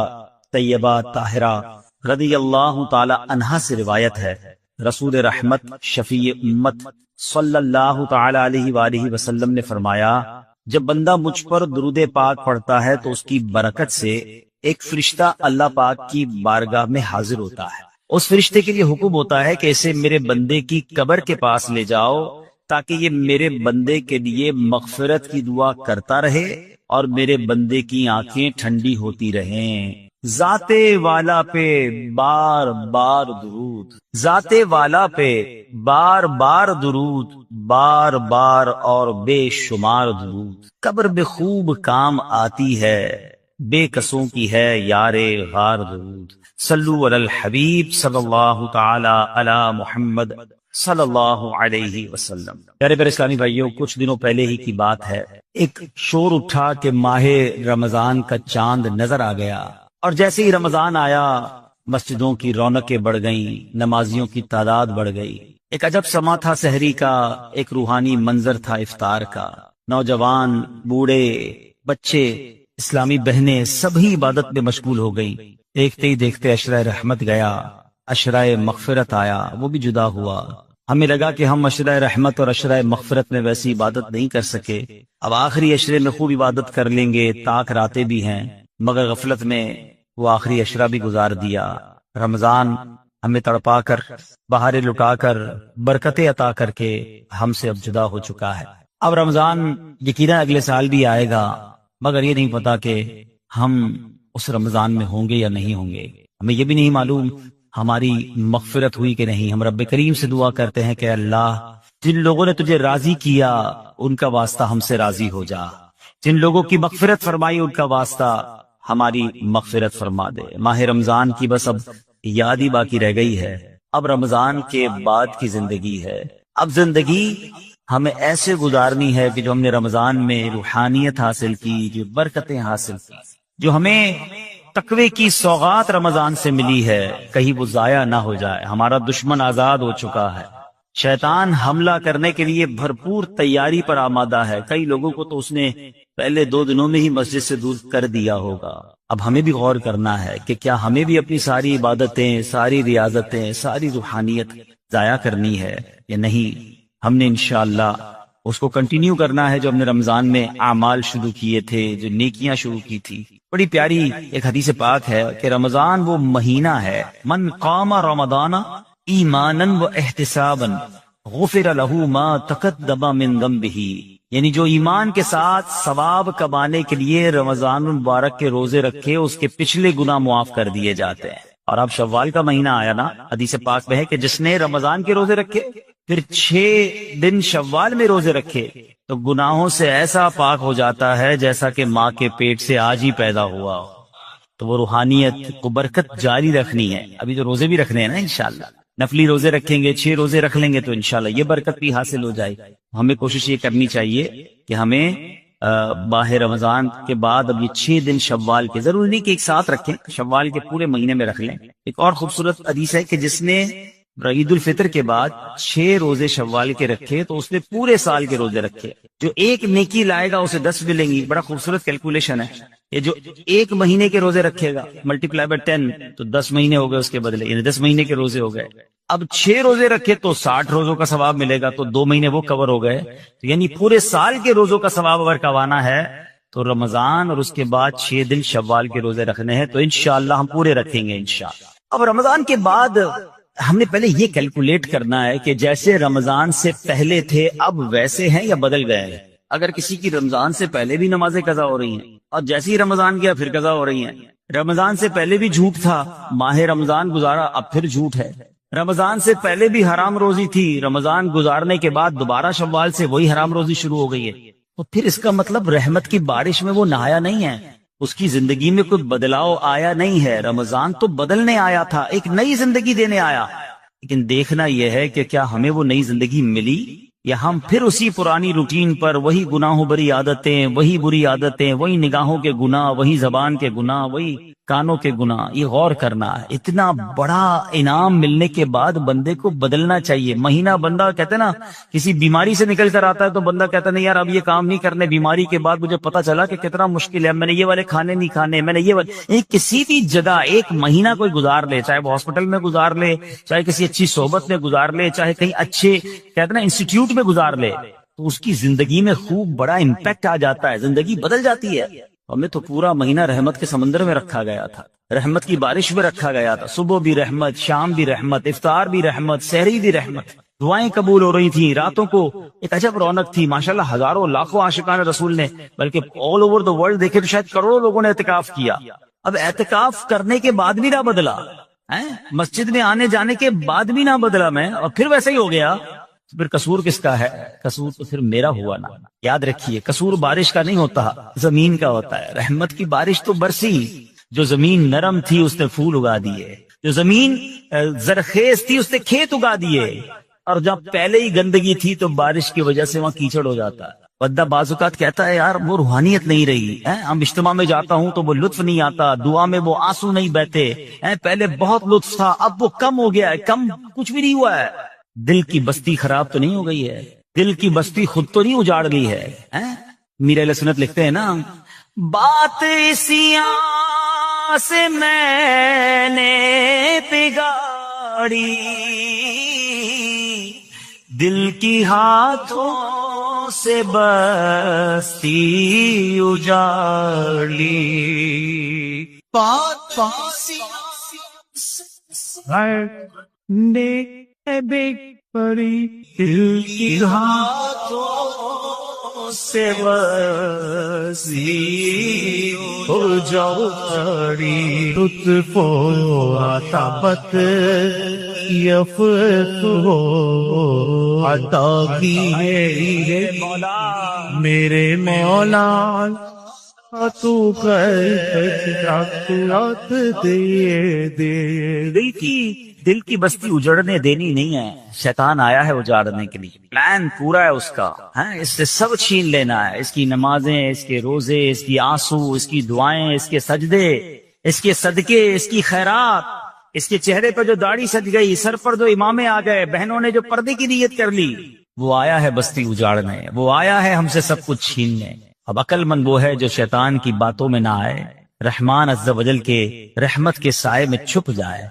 طیبہ طاہرہ رضی اللہ تعالی عنہا سے روایت ہے، رسول رحمت شفیع امت صلی اللہ تعالی علیہ وآلہ وسلم نے فرمایا جب بندہ مجھ پر درود پاک پڑھتا ہے تو اس کی برکت سے ایک فرشتہ اللہ پاک کی بارگاہ میں حاضر ہوتا ہے. اس فرشتے کے لیے حکم ہوتا ہے کہ اسے میرے بندے کی قبر کے پاس لے جاؤ تاکہ یہ میرے بندے کے لیے مغفرت کی دعا کرتا رہے اور میرے بندے کی آنکھیں ٹھنڈی ہوتی رہیں. ذات والا پہ بار بار درود، ذات والا پہ بار بار درود، بار بار اور بے شمار درود. قبر بے خوب کام آتی ہے، بے کسوں کی ہے یار غار درود. صلو علی الحبیب صلی اللہ تعالی علی محمد صلی اللہ علیہ وسلم. پیارے پیارے اسلامی بھائیوں، کچھ دنوں پہلے ہی کی بات ہے، ایک شور اٹھا کہ ماہ رمضان کا چاند نظر آ گیا، اور جیسے ہی رمضان آیا مسجدوں کی رونقیں بڑھ گئیں، نمازیوں کی تعداد بڑھ گئی. ایک عجب سما تھا سحری کا، ایک روحانی منظر تھا افطار کا. نوجوان، بوڑھے، بچے، اسلامی بہنیں سبھی عبادت میں مشغول ہو گئیں. دیکھتے ہی دیکھتے عشرہ رحمت گیا، عشرہ مغفرت آیا، وہ بھی جدا ہوا. ہمیں لگا کہ ہم عشرہ رحمت اور عشرہ مغفرت میں ویسی عبادت نہیں کر سکے، اب آخری عشرے میں خوب عبادت کر لیں گے، طاق راتیں بھی ہیں، مگر غفلت میں وہ آخری عشرہ بھی گزار دیا. رمضان ہمیں تڑپا کر، بہاریں لٹا کر، برکتیں عطا کر کے ہم سے اب جدا ہو چکا ہے. اب رمضان یقیناً اگلے سال بھی آئے گا، مگر یہ نہیں پتا کہ ہم اس رمضان میں ہوں گے یا نہیں ہوں گے. ہمیں یہ بھی نہیں معلوم ہماری مغفرت ہوئی کہ نہیں. ہم رب کریم سے دعا کرتے ہیں کہ اللہ، جن لوگوں نے تجھے راضی کیا ان کا واسطہ ہم سے راضی ہو جا، جن لوگوں کی مغفرت فرمائی ان کا واسطہ ہماری مغفرت فرما دے. ماہ رمضان کی بس اب یاد ہی باقی رہ گئی ہے. اب رمضان کے بعد کی زندگی ہے. اب زندگی ہمیں ایسے گزارنی ہے کہ جو ہم نے رمضان میں روحانیت حاصل کی، جو برکتیں حاصل کی، جو ہمیں تقوی کی سوغات رمضان سے ملی ہے، کہیں وہ ضائع نہ ہو جائے. ہمارا دشمن آزاد ہو چکا ہے، شیطان حملہ کرنے کے لیے بھرپور تیاری پر آمادہ ہے. کئی لوگوں کو تو اس نے پہلے 2 دنوں میں ہی مسجد سے دور کر دیا ہوگا. اب ہمیں بھی غور کرنا ہے کہ کیا ہمیں بھی اپنی ساری عبادتیں، ساری ریاضتیں، ساری روحانیت ضائع کرنی ہے یا نہیں. ہم نے انشاءاللہ اس کو کنٹینیو کرنا ہے جو ہم نے رمضان میں اعمال شروع کیے تھے، جو نیکیاں شروع کی تھی. بڑی پیاری ایک حدیث پاک ہے کہ رمضان وہ مہینہ ہے، من قام رمضان ایمانا و احتسابا غفر له ما تقدم من ذنبه. یعنی جو ایمان کے ساتھ ثواب کمانے کے لیے رمضان المبارک کے روزے رکھے، اس کے پچھلے گناہ معاف کر دیے جاتے ہیں. اور اب شوال کا مہینہ آیا نا، حدیث پاک میں ہے کہ جس نے رمضان کے روزے رکھے پھر 6 دن شوال میں روزے رکھے تو گناہوں سے ایسا پاک ہو جاتا ہے جیسا کہ ماں کے پیٹ سے آج ہی پیدا ہوا ہو. تو وہ روحانیت کو برکت جاری رکھنی ہے. ابھی تو روزے بھی رکھنے ہیں نا، انشاءاللہ نفلی روزے رکھیں گے، 6 روزے رکھ لیں گے تو انشاءاللہ یہ برکت بھی حاصل ہو جائے. ہمیں کوشش یہ کرنی چاہیے کہ ہمیں ماہ رمضان کے بعد اب یہ 6 دن شوال کے، ضروری نہیں کہ ایک ساتھ رکھیں، شوال کے پورے مہینے میں رکھ لیں. ایک اور خوبصورت حدیث ہے کہ جس نے عید الفطر کے بعد 6 روزے شوال کے رکھے تو اس نے پورے سال کے روزے رکھے. جو ایک نیکی لائے گا اسے 10 ملیں گی. بڑا خوبصورت کیلکولیشن ہے. یہ جو 1 مہینے کے روزے رکھے گا ملٹیپلائی بائی 10 تو 10 مہینے ہو گئے اس کے بدلے، یعنی 10 مہینے کے روزے ہو گئے. اب 6 روزے رکھے تو 60 روزوں کا ثواب ملے گا، تو 2 مہینے وہ کور ہو گئے. تو یعنی پورے سال کے روزوں کا ثواب اگر کمانا ہے تو رمضان اور اس کے بعد 6 دن شوال کے روزے رکھنے ہیں. تو انشاءاللہ ہم پورے رکھیں گے انشاءاللہ. اب رمضان کے بعد ہم نے پہلے یہ کیلکولیٹ کرنا ہے کہ جیسے رمضان سے پہلے تھے اب ویسے ہیں یا بدل گئے ہیں. اگر کسی کی رمضان سے پہلے بھی نمازیں قضا ہو رہی ہیں اور جیسے ہی رمضان گیا پھر قضا ہو رہی ہیں، رمضان سے پہلے بھی جھوٹ تھا، ماہ رمضان گزارا اب پھر جھوٹ ہے، رمضان سے پہلے بھی حرام روزی تھی، رمضان گزارنے کے بعد دوبارہ شوال سے وہی حرام روزی شروع ہو گئی ہے، تو پھر اس کا مطلب رحمت کی بارش میں وہ نہایا نہیں ہے، اس کی زندگی میں کوئی بدلاؤ آیا نہیں ہے. رمضان تو بدلنے آیا تھا، ایک نئی زندگی دینے آیا، لیکن دیکھنا یہ ہے کہ کیا ہمیں وہ نئی زندگی ملی یا ہم پھر اسی پرانی روٹین پر، وہی گناہوں بری عادتیں، وہی بری عادتیں، وہی نگاہوں کے گناہ، وہی زبان کے گناہ، وہی کانوں کے گناہ. یہ غور کرنا ہے. اتنا بڑا انعام ملنے کے بعد بندے کو بدلنا چاہیے. مہینہ بندہ کہتے نا کسی بیماری سے نکل کر آتا ہے تو بندہ کہتا نہیں یار اب یہ کام نہیں کرنے، بیماری کے بعد مجھے پتا چلا کہ کتنا مشکل ہے، میں نے یہ والے کھانے نہیں کھانے، میں نے یہ والے. کسی بھی جگہ 1 مہینہ کوئی گزار لے، چاہے وہ ہاسپٹل میں گزار لے، چاہے کسی اچھی صحبت میں گزار لے، چاہے کہیں اچھے کہتے نا انسٹیٹیوٹ میں گزار لے، تو اس کی زندگی میں خوب بڑا امپیکٹ آ جاتا ہے، زندگی بدل جاتی ہے. ہمیں تو پورا مہینہ رحمت کے سمندر میں رکھا گیا تھا، رحمت کی بارش میں رکھا گیا تھا. صبح بھی رحمت، شام بھی رحمت، افطار بھی رحمت، سحری بھی رحمت، دعائیں قبول ہو رہی تھیں، راتوں کو ایک عجب رونق تھی. ماشاءاللہ ہزاروں لاکھوں عاشقان رسول نے، بلکہ آل اوور دا ورلڈ دیکھے تو شاید کروڑوں لوگوں نے اعتکاف کیا. اب اعتکاف کرنے کے بعد بھی نہ بدلا، مسجد میں آنے جانے کے بعد بھی نہ بدلا میں، اور پھر ویسے ہی ہو گیا. پھر قصور کس کا ہے؟ قصور تو پھر میرا ہوا نا. یاد رکھیے قصور بارش کا نہیں ہوتا، زمین کا ہوتا ہے. رحمت کی بارش تو برسی، جو زمین نرم تھی اس نے پھول اگا دیے، جو زمین زرخیز تھی اس نے کھیت اگا دیے، اور جب پہلے ہی گندگی تھی تو بارش کی وجہ سے وہاں کیچڑ ہو جاتا ہے. بندہ بعض اوقات کہتا ہے یار وہ روحانیت نہیں رہی، ہم اجتماع میں جاتا ہوں تو وہ لطف نہیں آتا، دعا میں وہ آنسو نہیں بہتے، پہلے بہت لطف تھا اب وہ کم ہو گیا ہے. کم کچھ بھی نہیں ہوا ہے. دل کی بستی خراب تو نہیں ہو گئی ہے، دل کی بستی خود تو نہیں اجاڑ لی ہے. میرے اہل سنت لکھتے ہیں نا، بات اسیاں سے میں نے بگاڑی، دل کی ہاتھوں سے بستی اجاڑی. بات بے پری دل کی ہاتھوں سے بستی اجاڑی. لطف و عطابت یفت ہو عطا کی ہے میرے مولا، تو دل کی بستی اجڑنے دینی نہیں ہے. شیطان آیا ہے اجاڑنے کے لیے، پلان پورا ہے اس کا. اس سے سب چھین لینا ہے، اس کی نمازیں، اس کے روزے، اس کی آنسو، اس کی دعائیں، اس کے سجدے، اس کے صدقے، اس کی خیرات، اس کے چہرے پر جو داڑھی سج گئی، سر پر جو امامے آ گئے، بہنوں نے جو پردے کی نیت کر لی، وہ آیا ہے بستی اجاڑنے، وہ آیا ہے ہم سے سب کچھ چھیننے. اب عقل مند وہ ہے جو شیطان کی باتوں میں نہ آئے، رحمان عز و جل کے رحمت کے سائے میں چھپ جائے،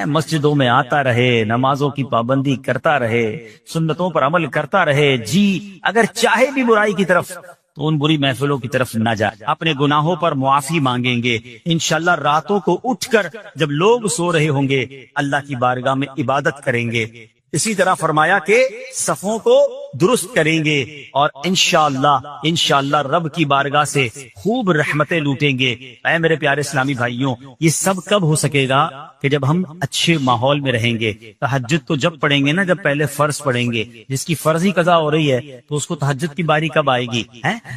مسجدوں میں آتا رہے، نمازوں کی پابندی کرتا رہے، سنتوں پر عمل کرتا رہے. جی اگر چاہے بھی برائی کی طرف تو ان بری محفلوں کی طرف نہ جائے. اپنے گناہوں پر معافی مانگیں گے انشاءاللہ. راتوں کو اٹھ کر جب لوگ سو رہے ہوں گے اللہ کی بارگاہ میں عبادت کریں گے. اسی طرح فرمایا کہ صفوں کو درست کریں گے اور انشاءاللہ رب کی بارگاہ سے خوب رحمتیں لوٹیں گے. اے میرے پیارے اسلامی بھائیوں، یہ سب کب ہو سکے گا؟ کہ جب ہم اچھے ماحول میں رہیں گے. تہجد تو جب پڑھیں گے نا جب پہلے فرض پڑھیں گے. جس کی فرضی قضا ہو رہی ہے تو اس کو تہجد کی باری کب آئے گی؟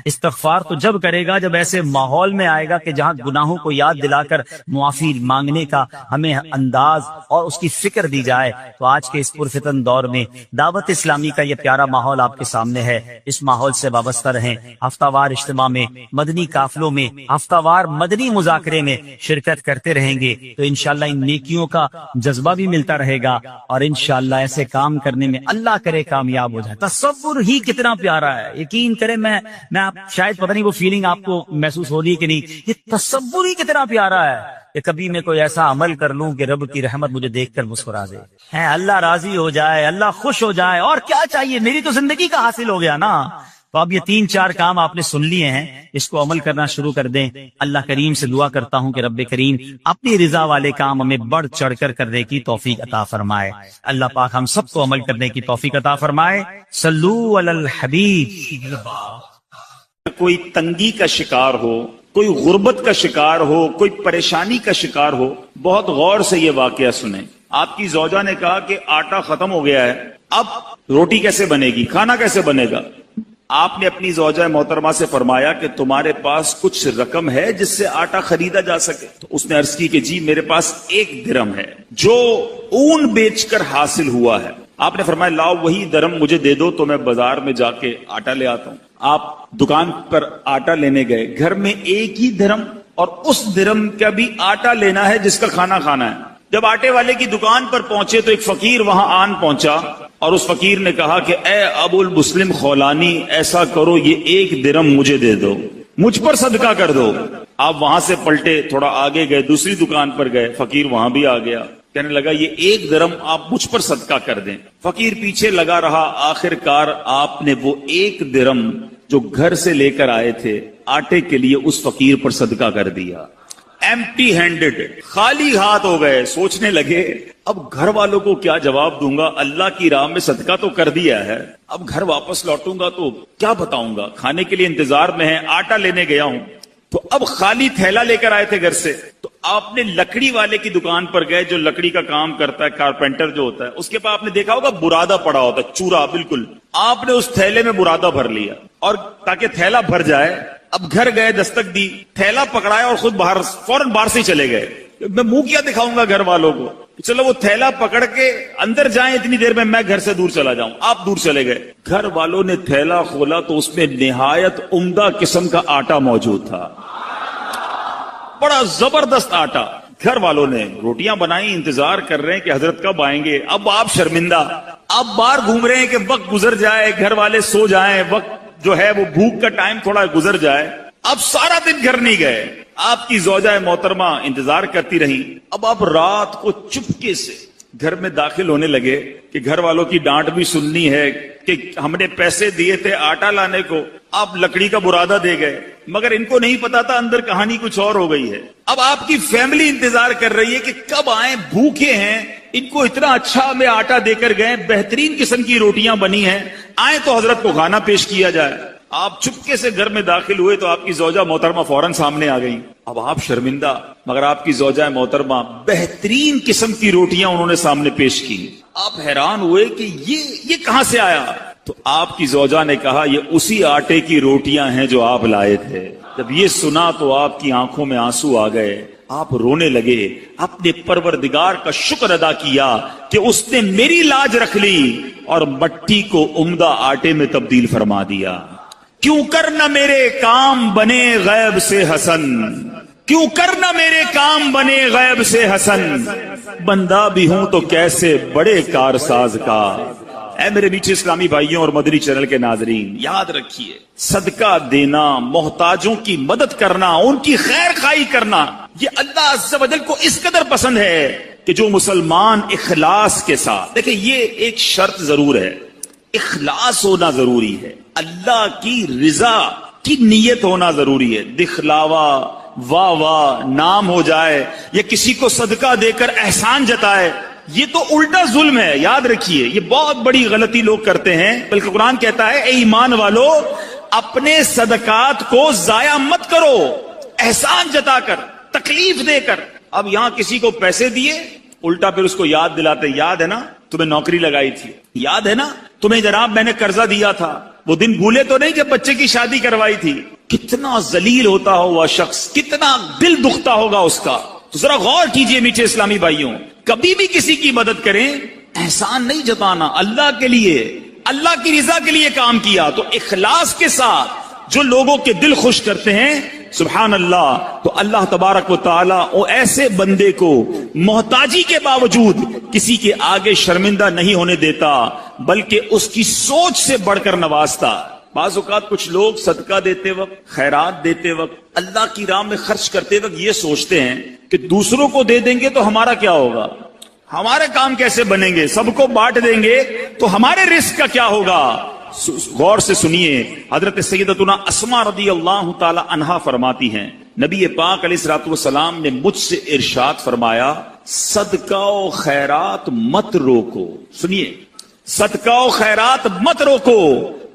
استغفار تو جب کرے گا جب ایسے ماحول میں آئے گا کہ جہاں گناہوں کو یاد دلا کر معافی مانگنے کا ہمیں انداز اور اس کی فکر دی جائے. تو آج کے اس پرفتن دور میں دعوت اسلامی کا یہ پیارا ماحول ماحول آپ کے سامنے ہے، اس ماحول سے وابستہ رہیں۔ ہفتہ وار اجتماع میں، مدنی قافلوں میں، ہفتہ وار مدنی مذاکرے میں شرکت کرتے رہیں گے تو انشاءاللہ ان نیکیوں کا جذبہ بھی ملتا رہے گا، اور انشاءاللہ ایسے کام کرنے میں اللہ کرے کامیاب ہو جائے۔ تصور ہی کتنا پیارا ہے، یقین کریں، میں آپ شاید پتہ نہیں وہ فیلنگ آپ کو محسوس ہو رہی ہے کہ نہیں، یہ تصور ہی کتنا پیارا ہے کہ کبھی میں کوئی ایسا عمل کر لوں کہ رب کی رحمت مجھے دیکھ کر مسکرا دے، ہے اللہ راضی ہو جائے، اللہ خوش ہو جائے، اور کیا چاہیے، میری تو زندگی کا حاصل ہو گیا نا۔ تو اب یہ 3-4 کام آپ نے سن لیے ہیں، اس کو عمل کرنا شروع کر دیں۔ اللہ کریم سے دعا کرتا ہوں کہ رب کریم اپنی رضا والے کام ہمیں بڑھ چڑھ کر کرنے کی توفیق عطا فرمائے۔ اللہ پاک ہم سب کو عمل کرنے کی توفیق عطا فرمائے۔ صلو علی الحبیب۔ کوئی تنگی کا شکار ہو، کوئی غربت کا شکار ہو، کوئی پریشانی کا شکار ہو، بہت غور سے یہ واقعہ سنیں۔ آپ کی زوجہ نے کہا کہ آٹا ختم ہو گیا ہے، اب روٹی کیسے بنے گی، کھانا کیسے بنے گا؟ آپ نے اپنی زوجہ محترمہ سے فرمایا کہ تمہارے پاس کچھ رقم ہے جس سے آٹا خریدا جا سکے؟ تو اس نے عرض کی کہ جی میرے پاس 1 درم ہے جو اون بیچ کر حاصل ہوا ہے۔ آپ نے فرمایا لاؤ وہی درم مجھے دے دو تو میں بازار میں جا کے آٹا لے آتا ہوں۔ آپ دکان پر آٹا لینے گئے، گھر میں 1 ہی درم اور اس درم کا بھی آٹا لینا ہے جس کا کھانا کھانا ہے۔ جب آٹے والے کی دکان پر پہنچے تو ایک فقیر وہاں آن پہنچا اور اس فقیر نے کہا کہ اے ابو المسلم خولانی، ایسا کرو یہ 1 درم مجھے دے دو، مجھ پر صدقہ کر دو۔ آپ وہاں سے پلٹے، تھوڑا آگے گئے، دوسری دکان پر گئے، فقیر وہاں بھی آ گیا، کہنے لگا یہ 1 درم آپ مجھ پر صدقہ کر دیں۔ فقیر پیچھے لگا رہا، آخر کار آپ نے وہ 1 درم جو گھر سے لے کر آئے تھے آٹے کے لیے اس فقیر پر صدقہ کر دیا۔ ایمٹی ہینڈڈ، خالی ہاتھ ہو گئے۔ سوچنے لگے اب گھر والوں کو کیا جواب دوں گا، اللہ کی راہ میں صدقہ تو کر دیا ہے، اب گھر واپس لوٹوں گا تو کیا بتاؤں گا، کھانے کے لیے انتظار میں ہے، آٹا لینے گیا ہوں۔ تو اب خالی تھیلا لے کر آئے تھے گھر سے، تو آپ نے لکڑی والے کی دکان پر گئے جو لکڑی کا کام کرتا ہے، کارپینٹر جو ہوتا ہے، اس کے پاس آپ نے دیکھا ہوگا برادہ پڑا ہوتا ہے، چورا بالکل، آپ نے اس تھیلے میں برادہ بھر لیا، اور تاکہ تھیلا بھر جائے اب گھر گئے، دستک دی، تھیلا پکڑایا اور خود باہر فوراً باہر سے چلے گئے۔ میں منہ کیا دکھاؤں گا گھر والوں کو، چلو وہ تھیلا پکڑ کے اندر جائیں، اتنی دیر میں گھر سے دور چلا جاؤں۔ آپ دور چلے گئے، گھر والوں نے تھیلا کھولا تو اس میں نہایت عمدہ قسم کا آٹا موجود تھا، بڑا زبردست آٹا۔ گھر والوں نے روٹیاں بنائی، انتظار کر رہے ہیں کہ حضرت کب آئیں گے۔ اب آپ شرمندہ، آپ باہر گھوم رہے ہیں کہ وقت گزر جائے، گھر والے سو جائیں، وقت جو ہے وہ بھوک کا ٹائم تھوڑا گزر جائے۔ اب سارا دن گھر نہیں گئے، آپ کی زوجہ محترمہ انتظار کرتی رہی۔ اب آپ رات کو چپکے سے گھر میں داخل ہونے لگے کہ گھر والوں کی ڈانٹ بھی سننی ہے کہ ہم نے پیسے دیے تھے آٹا لانے کو، آپ لکڑی کا برادہ دے گئے، مگر ان کو نہیں پتا تھا اندر کہانی کچھ اور ہو گئی ہے۔ اب آپ کی فیملی انتظار کر رہی ہے کہ کب آئیں، بھوکے ہیں، ان کو اتنا اچھا ہمیں آٹا دے کر گئے، بہترین قسم کی روٹیاں بنی ہیں، آئیں تو حضرت کو کھانا پیش کیا جائے۔ آپ چپکے سے گھر میں داخل ہوئے تو آپ کی زوجہ محترمہ فوراً سامنے آ گئی۔ اب آپ شرمندہ، مگر آپ کی زوجہ محترمہ بہترین قسم کی روٹیاں انہوں نے سامنے پیش کی۔ آپ حیران ہوئے کہ یہ کہاں سے آیا؟ تو آپ کی زوجہ نے کہا یہ اسی آٹے کی روٹیاں ہیں جو آپ لائے تھے۔ جب یہ سنا تو آپ کی آنکھوں میں آنسو آ گئے، آپ رونے لگے، اپنے پروردگار کا شکر ادا کیا کہ اس نے میری لاج رکھ لی اور مٹی کو عمدہ آٹے میں تبدیل فرما دیا۔ کیوں کرنا میرے کام بنے غیب سے حسن، کیوں کرنا میرے کام بنے غیب سے حسن، بندہ بھی ہوں تو کیسے بڑے کارساز کا۔ اے میرے میٹھے اسلامی بھائیوں اور مدنی چینل کے ناظرین، یاد رکھیے صدقہ دینا، محتاجوں کی مدد کرنا، ان کی خیر خواہی کرنا، یہ اللہ عز و جل کو اس قدر پسند ہے کہ جو مسلمان اخلاص کے ساتھ، دیکھیں یہ ایک شرط ضرور ہے، اخلاص ہونا ضروری ہے، اللہ کی رضا کی نیت ہونا ضروری ہے۔ دکھلاوا، واہ واہ، نام ہو جائے یا کسی کو صدقہ دے کر احسان جتائے، یہ تو الٹا ظلم ہے، یاد رکھیے یہ بہت بڑی غلطی لوگ کرتے ہیں۔ بلکہ قرآن کہتا ہے اے ایمان والو اپنے صدقات کو ضائع مت کرو، احسان جتا کر، تکلیف دے کر۔ اب یہاں کسی کو پیسے دیے، الٹا پھر اس کو یاد دلاتے، یاد ہے نا تمہیں نوکری لگائی تھی، یاد ہے نا تمہیں جناب میں نے قرضہ دیا تھا، وہ دن بھولے تو نہیں جب بچے کی شادی کروائی تھی۔ کتنا ذلیل ہوتا ہوا شخص، کتنا دل دکھتا ہوگا اس کا۔ تو ذرا غور کیجئے میٹھے اسلامی بھائیوں، کبھی بھی کسی کی مدد کریں، احسان نہیں جتانا، اللہ کے لیے اللہ کی رضا کے لیے کام کیا، تو اخلاص کے ساتھ جو لوگوں کے دل خوش کرتے ہیں، سبحان اللہ، تو اللہ تبارک و تعالی وہ ایسے بندے کو محتاجی کے باوجود کسی کے آگے شرمندہ نہیں ہونے دیتا، بلکہ اس کی سوچ سے بڑھ کر نوازتا۔ بعض اوقات کچھ لوگ صدقہ دیتے وقت، خیرات دیتے وقت، اللہ کی راہ میں خرچ کرتے وقت یہ سوچتے ہیں کہ دوسروں کو دے دیں گے تو ہمارا کیا ہوگا، ہمارے کام کیسے بنیں گے، سب کو بانٹ دیں گے تو ہمارے رزق کا کیا ہوگا۔ غور سے سنیے، حضرت سیدتنا اسماء رضی اللہ تعالی عنہا فرماتی ہیں، نبی پاک علیہ الصلوۃ والسلام نے مجھ سے ارشاد فرمایا، صدقہ و خیرات مت روکو۔ سنیے، صدقہ و خیرات مت روکو،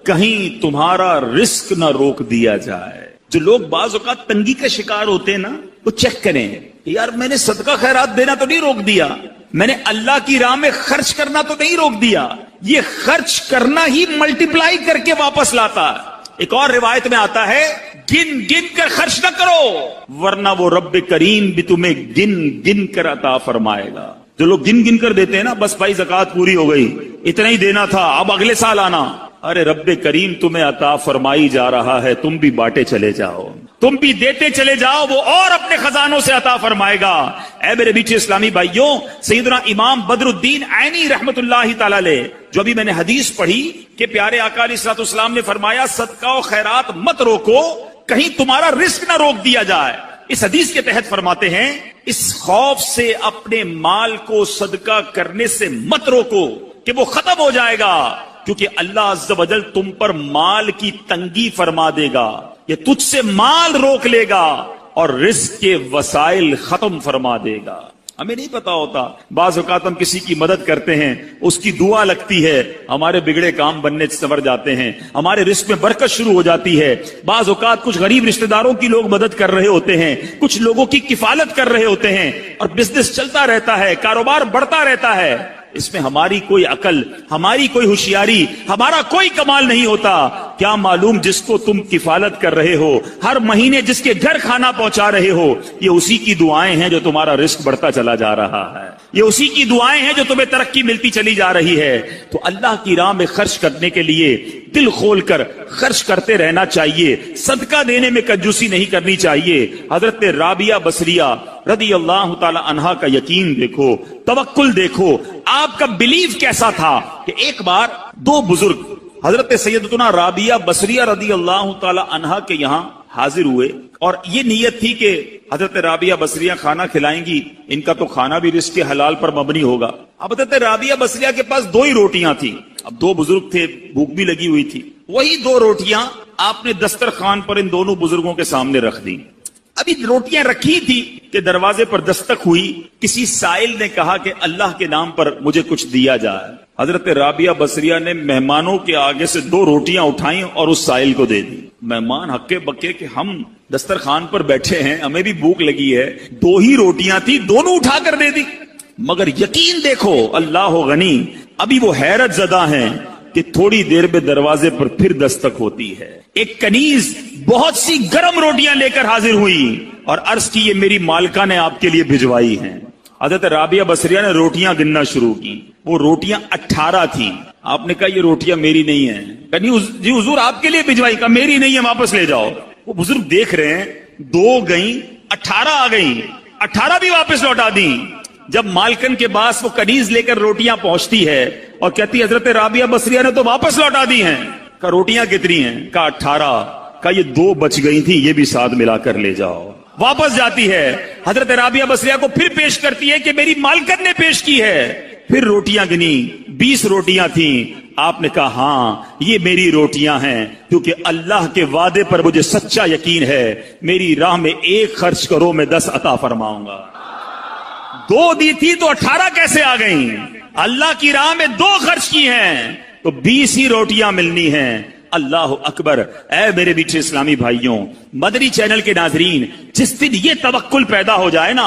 کہیں تمہارا رزق نہ روک دیا جائے۔ جو لوگ بعض اوقات تنگی کا شکار ہوتے ہیں نا، وہ چیک کریں، یار میں نے صدقہ خیرات دینا تو نہیں روک دیا، میں نے اللہ کی راہ میں خرچ کرنا تو نہیں روک دیا، یہ خرچ کرنا ہی ملٹیپلائی کر کے واپس لاتا ہے۔ ایک اور روایت میں آتا ہے، گن گن کر خرچ نہ کرو ورنہ وہ رب کریم بھی تمہیں گن گن کر عطا فرمائے گا۔ جو لوگ گن گن کر دیتے ہیں نا، بس بھائی زکوٰۃ پوری ہو گئی، اتنا ہی دینا تھا، اب اگلے سال آنا، ارے رب کریم تمہیں عطا فرمائی جا رہا ہے، تم بھی بانٹے چلے جاؤ، تم بھی دیتے چلے جاؤ، وہ اور اپنے خزانوں سے عطا فرمائے گا۔ اے میرے میٹھے اسلامی بھائیوں، سیدنا امام بدر الدین عینی رحمت اللہ تعالی علیہ، جو ابھی میں نے حدیث پڑھی کہ پیارے آقا علیہ الصلوۃ والسلام نے فرمایا صدقہ و خیرات مت روکو، کہیں تمہارا رزق نہ روک دیا جائے، اس حدیث کے تحت فرماتے ہیں، اس خوف سے اپنے مال کو صدقہ کرنے سے مت روکو کہ وہ ختم ہو جائے گا، کیونکہ اللہ عز و جل تم پر مال کی تنگی فرما دے گا، یہ تجھ سے مال روک لے گا اور رزق کے وسائل ختم فرما دے گا۔ ہمیں نہیں پتا ہوتا، بعض اوقات ہم کسی کی مدد کرتے ہیں، اس کی دعا لگتی ہے، ہمارے بگڑے کام بننے سنور جاتے ہیں، ہمارے رزق میں برکت شروع ہو جاتی ہے۔ بعض اوقات کچھ غریب رشتہ داروں کی لوگ مدد کر رہے ہوتے ہیں، کچھ لوگوں کی کفالت کر رہے ہوتے ہیں، اور بزنس چلتا رہتا ہے، کاروبار بڑھتا رہتا ہے۔ اس میں ہماری کوئی عقل، ہماری کوئی ہوشیاری، ہمارا کوئی کمال نہیں ہوتا۔ کیا معلوم جس کو تم کفالت کر رہے ہو، ہر مہینے جس کے گھر کھانا پہنچا رہے ہو، یہ اسی کی دعائیں ہیں جو تمہارا رزق بڑھتا چلا جا رہا ہے، یہ اسی کی دعائیں ہیں جو تمہیں ترقی ملتی چلی جا رہی ہے۔ تو اللہ کی راہ میں خرچ کرنے کے لیے دل کھول کر خرچ کرتے رہنا چاہیے، صدقہ دینے میں کنجوسی نہیں کرنی چاہیے۔ حضرت رابعہ بصریہ رضی اللہ تعالی عنہا کا یقین دیکھو، توکل دیکھو، آپ کا بلیف کیسا تھا کہ ایک بار دو بزرگ حضرت سیدتنا رابعہ بصریہ رضی اللہ تعالی عنہا کے یہاں حاضر ہوئے، اور یہ نیت تھی کہ حضرت رابعہ بصریہ کھانا کھلائیں گی، ان کا تو کھانا بھی رزق حلال پر مبنی ہوگا۔ اب حضرت رابعہ بصریہ کے پاس دو ہی روٹیاں تھیں، اب دو بزرگ تھے، بھوک بھی لگی ہوئی تھی، وہی دو روٹیاں آپ نے دسترخوان پر ان دونوں بزرگوں کے سامنے رکھ دی۔ ابھی روٹیاں رکھی تھی کہ دروازے پر دستک ہوئی، کسی سائل نے کہا کہ اللہ کے نام پر مجھے کچھ دیا جائے۔ حضرت رابعہ بصریہ نے مہمانوں کے آگے سے دو روٹیاں اٹھائیں اور اس سائل کو دے دی۔ مہمان ہکے بکے کہ ہم دسترخوان پر بیٹھے ہیں، ہمیں بھی بھوک لگی ہے، دو ہی روٹیاں تھی، دونوں اٹھا کر دے دی۔ مگر یقین دیکھو، اللہ غنی، ابھی وہ حیرت زدہ ہیں کہ تھوڑی دیر میں دروازے پر پھر دستک ہوتی ہے، ایک کنیز بہت سی گرم روٹیاں لے کر حاضر ہوئی اور عرض کی، یہ میری مالکہ نے آپ کے لیے بھجوائی ہیں۔ حضرت رابعہ بصریہ نے روٹیاں گننا شروع کی، وہ روٹیاں 18 تھیں۔ آپ نے کہا یہ روٹیاں میری نہیں ہیں، کہا جی حضور آپ کے لیے بھجوائی، کہا میری نہیں ہے، واپس لے جاؤ۔ وہ بزرگ دیکھ رہے ہیں، 2 گئیں، 18 آ گئیں، 18 بھی واپس لوٹا دیں۔ جب مالکن کے پاس وہ کنیز لے کر روٹیاں پہنچتی ہے اور کہتی حضرت رابعہ بصریہ نے تو واپس لوٹا دی ہیں، کہا روٹیاں کتنی ہیں، کہا 18، کہا یہ 2 بچ گئی تھی، یہ بھی ساتھ ملا کر لے جاؤ۔ واپس جاتی ہے، حضرت رابعہ بصریہ کو پھر پیش کرتی ہے کہ میری مالکن نے پیش کی ہے، پھر روٹیاں گنی، 20 روٹیاں تھیں۔ آپ نے کہا ہاں یہ میری روٹیاں ہیں، کیونکہ اللہ کے وعدے پر مجھے سچا یقین ہے، میری راہ میں 1 خرچ کرو میں 10 عطا فرماؤں گا۔ 2 دی تھی تو 18 کیسے آ گئیں؟ اللہ کی راہ میں 2 خرچ کی ہیں تو 20 ہی روٹیاں ملنی ہیں۔ اللہ اکبر۔ اے میرے میٹھے اسلامی بھائیوں، مدنی چینل کے ناظرین، جس دن یہ توکل پیدا ہو جائے نا،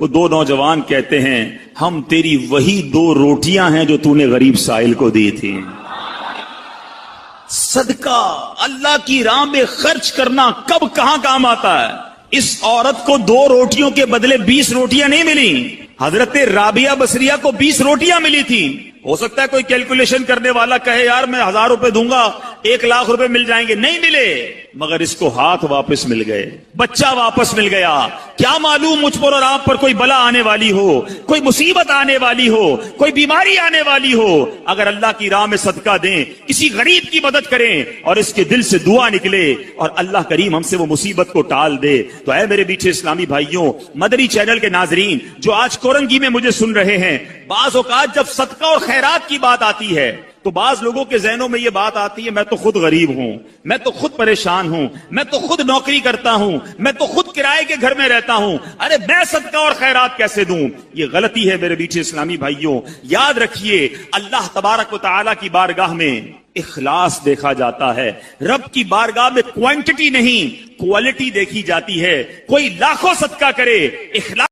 وہ دو نوجوان کہتے ہیں ہم تیری وہی 2 روٹیاں ہیں جو تو نے غریب سائل کو دی تھی. صدقہ اللہ کی راہ میں خرچ کرنا کب کہاں کام آتا ہے. اس عورت کو 2 روٹیوں کے بدلے 20 روٹیاں نہیں ملی. حضرت رابعہ بصریہ کو 20 روٹیاں ملی تھی. ہو سکتا ہے کوئی کیلکولیشن کرنے والا کہے یار میں 1000 روپے دوں گا 1 لاکھ روپے مل جائیں گے. نہیں ملے، مگر اس کو ہاتھ واپس مل گئے، بچہ واپس مل گیا. کیا معلوم مجھ پر اور آپ پر کوئی بلا آنے والی ہو، کوئی مصیبت آنے والی ہو، کوئی بیماری آنے والی ہو، اگر اللہ کی راہ میں صدقہ دیں، کسی غریب کی مدد کریں اور اس کے دل سے دعا نکلے اور اللہ کریم ہم سے وہ مصیبت کو ٹال دے. تو اے میرے میٹھے اسلامی بھائیوں، مدری چینل کے ناظرین جو آج کورنگی میں مجھے سن رہے ہیں، بعض اوقات جب صدقہ اور خیرات کی بات آتی ہے تو بعض لوگوں کے ذہنوں میں یہ بات آتی ہے میں تو خود غریب ہوں، میں تو خود پریشان ہوں، میں تو خود نوکری کرتا ہوں، میں تو خود کرائے کے گھر میں رہتا ہوں، ارے میں صدقہ اور خیرات کیسے دوں. یہ غلطی ہے میرے میٹھے اسلامی بھائیوں. یاد رکھیے اللہ تبارک و تعالی کی بارگاہ میں اخلاص دیکھا جاتا ہے. رب کی بارگاہ میں کوانٹٹی نہیں کوالٹی دیکھی جاتی ہے. کوئی لاکھوں صدقہ کرے، اخلاص